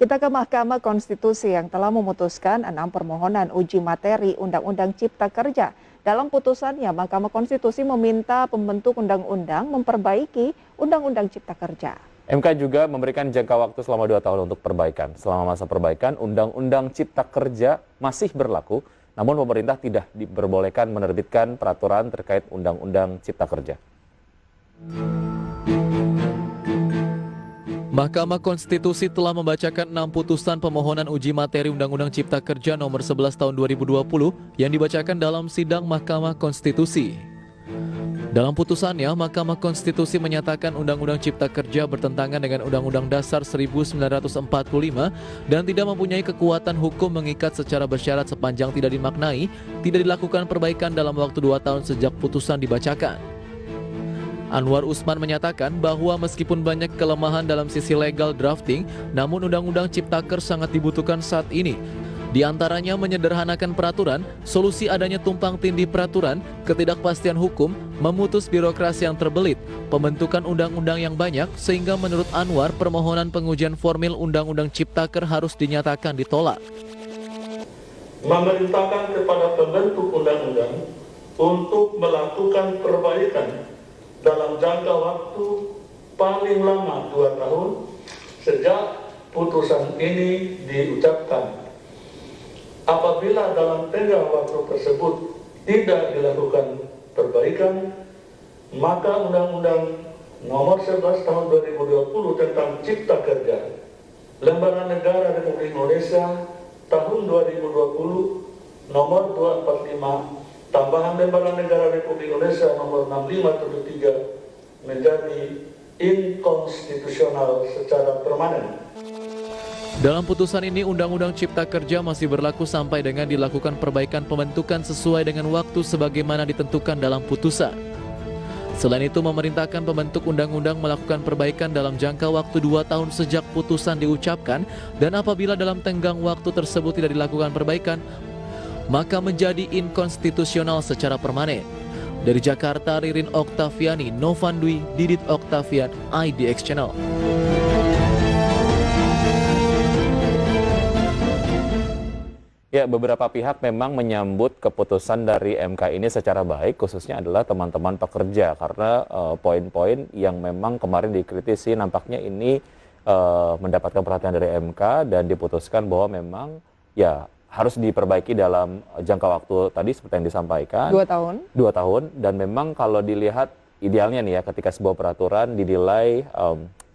Kita ke Mahkamah Konstitusi yang telah memutuskan 6 permohonan uji materi Undang-Undang Cipta Kerja. Dalam putusannya, Mahkamah Konstitusi meminta pembentuk undang-undang memperbaiki Undang-Undang Cipta Kerja. MK juga memberikan jangka waktu selama 2 tahun untuk perbaikan. Selama masa perbaikan, Undang-Undang Cipta Kerja masih berlaku, namun pemerintah tidak diperbolehkan menerbitkan peraturan terkait Undang-Undang Cipta Kerja. Mahkamah Konstitusi telah membacakan 6 putusan pemohonan uji materi Undang-Undang Cipta Kerja nomor 11 tahun 2020 yang dibacakan dalam sidang Mahkamah Konstitusi. Dalam putusannya, Mahkamah Konstitusi menyatakan Undang-Undang Cipta Kerja bertentangan dengan Undang-Undang Dasar 1945 dan tidak mempunyai kekuatan hukum mengikat secara bersyarat sepanjang tidak dimaknai, tidak dilakukan perbaikan dalam waktu 2 tahun sejak putusan dibacakan. Anwar Usman menyatakan bahwa meskipun banyak kelemahan dalam sisi legal drafting, namun Undang-Undang Ciptaker sangat dibutuhkan saat ini. Di antaranya menyederhanakan peraturan, solusi adanya tumpang tindih peraturan, ketidakpastian hukum, memutus birokrasi yang terbelit, pembentukan undang-undang yang banyak, sehingga menurut Anwar permohonan pengujian formil Undang-Undang Ciptaker harus dinyatakan ditolak. Memerintahkan kepada pembentuk undang-undang untuk melakukan perbaikan dalam jangka waktu paling lama 2 tahun sejak putusan ini diucapkan. Apabila dalam tenggang waktu tersebut tidak dilakukan perbaikan, maka Undang-Undang Nomor 11 Tahun 2020 tentang Cipta Kerja, Lembaga Negara Republik Indonesia Tahun 2020 Nomor 245 Tambahan Lembaga Negara Republik Indonesia Nomor 6573 menjadi inkonstitusional secara permanen. Dalam putusan ini, Undang-Undang Cipta Kerja masih berlaku sampai dengan dilakukan perbaikan pembentukan sesuai dengan waktu sebagaimana ditentukan dalam putusan. Selain itu, memerintahkan pembentuk undang-undang melakukan perbaikan dalam jangka waktu 2 tahun sejak putusan diucapkan, dan apabila dalam tenggang waktu tersebut tidak dilakukan perbaikan, maka menjadi inkonstitusional secara permanen. Dari Jakarta, Ririn Oktaviani, Novan Dwi, Didit Oktavian, IDX Channel. Ya, beberapa pihak memang menyambut keputusan dari MK ini secara baik, khususnya adalah teman-teman pekerja, karena poin-poin yang memang kemarin dikritisi nampaknya ini mendapatkan perhatian dari MK dan diputuskan bahwa memang ya harus diperbaiki dalam jangka waktu tadi seperti yang disampaikan. 2 tahun. 2 tahun, dan memang kalau dilihat idealnya nih ya, ketika sebuah peraturan dinilai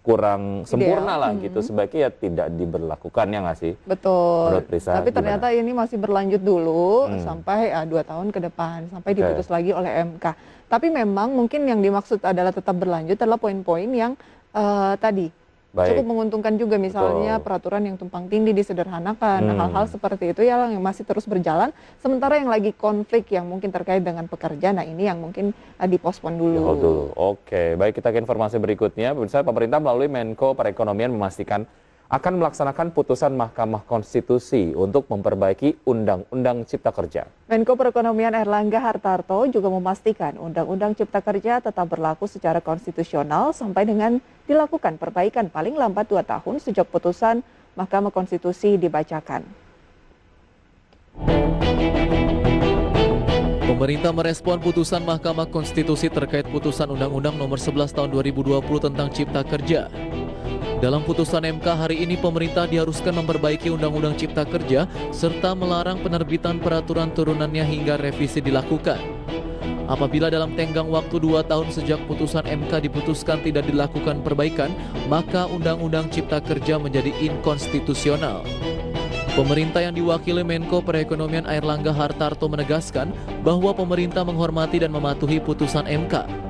kurang sempurna lah gitu, sebaiknya ya tidak diberlakukan, ya nggak sih? Betul. Menurut Prisa, tapi ternyata gimana? ini masih berlanjut dulu sampai 2 tahun ke depan, sampai diputus lagi oleh MK. Tapi memang mungkin yang dimaksud adalah tetap berlanjut adalah poin-poin yang tadi cukup menguntungkan juga, misalnya peraturan yang tumpang tindih disederhanakan, hal-hal seperti itu yang masih terus berjalan, sementara yang lagi konflik yang mungkin terkait dengan pekerja, nah ini yang mungkin dipospon dulu. Oke, baik, kita ke informasi berikutnya. Pemerintah melalui Menko Perekonomian memastikan akan melaksanakan putusan Mahkamah Konstitusi untuk memperbaiki Undang-Undang Cipta Kerja. Menko Perekonomian Airlangga Hartarto juga memastikan Undang-Undang Cipta Kerja tetap berlaku secara konstitusional sampai dengan dilakukan perbaikan paling lambat 2 tahun sejak putusan Mahkamah Konstitusi dibacakan. Pemerintah merespon putusan Mahkamah Konstitusi terkait putusan Undang-Undang Nomor 11 Tahun 2020 tentang Cipta Kerja. Dalam putusan MK hari ini, pemerintah diharuskan memperbaiki Undang-Undang Cipta Kerja serta melarang penerbitan peraturan turunannya hingga revisi dilakukan. Apabila dalam tenggang waktu 2 tahun sejak putusan MK diputuskan tidak dilakukan perbaikan, maka Undang-Undang Cipta Kerja menjadi inkonstitusional. Pemerintah yang diwakili Menko Perekonomian Airlangga Hartarto menegaskan bahwa pemerintah menghormati dan mematuhi putusan MK.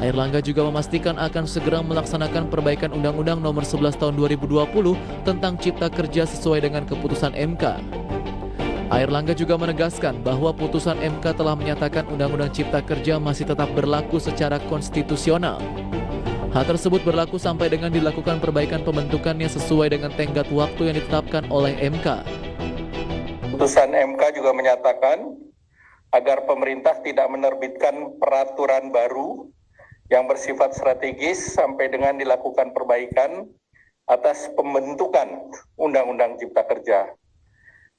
Airlangga juga memastikan akan segera melaksanakan perbaikan Undang-Undang Nomor 11 Tahun 2020 tentang Cipta Kerja sesuai dengan keputusan MK. Airlangga juga menegaskan bahwa putusan MK telah menyatakan Undang-Undang Cipta Kerja masih tetap berlaku secara konstitusional. Hal tersebut berlaku sampai dengan dilakukan perbaikan pembentukannya sesuai dengan tenggat waktu yang ditetapkan oleh MK. Putusan MK juga menyatakan agar pemerintah tidak menerbitkan peraturan baru yang bersifat strategis sampai dengan dilakukan perbaikan atas pembentukan Undang-Undang Cipta Kerja.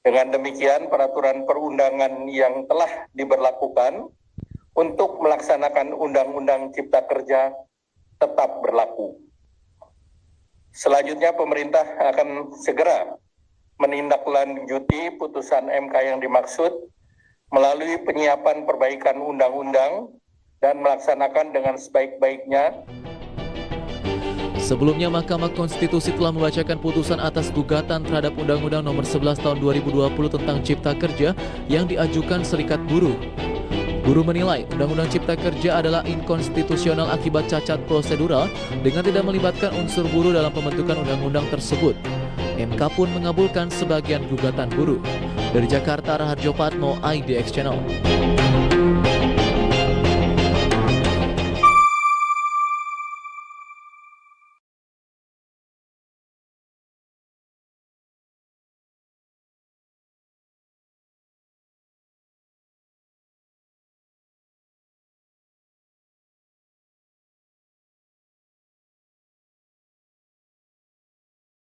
Dengan demikian, peraturan perundangan yang telah diberlakukan untuk melaksanakan Undang-Undang Cipta Kerja tetap berlaku. Selanjutnya, pemerintah akan segera menindaklanjuti putusan MK yang dimaksud melalui penyiapan perbaikan undang-undang dan melaksanakan dengan sebaik-baiknya. Sebelumnya, Mahkamah Konstitusi telah membacakan putusan atas gugatan terhadap Undang-Undang Nomor 11 Tahun 2020 tentang Cipta Kerja yang diajukan Serikat Buruh. Buruh menilai Undang-Undang Cipta Kerja adalah inkonstitusional akibat cacat prosedural dengan tidak melibatkan unsur buruh dalam pembentukan undang-undang tersebut. MK pun mengabulkan sebagian gugatan buruh. Dari Jakarta, Raharjo Patmo, IDX Channel.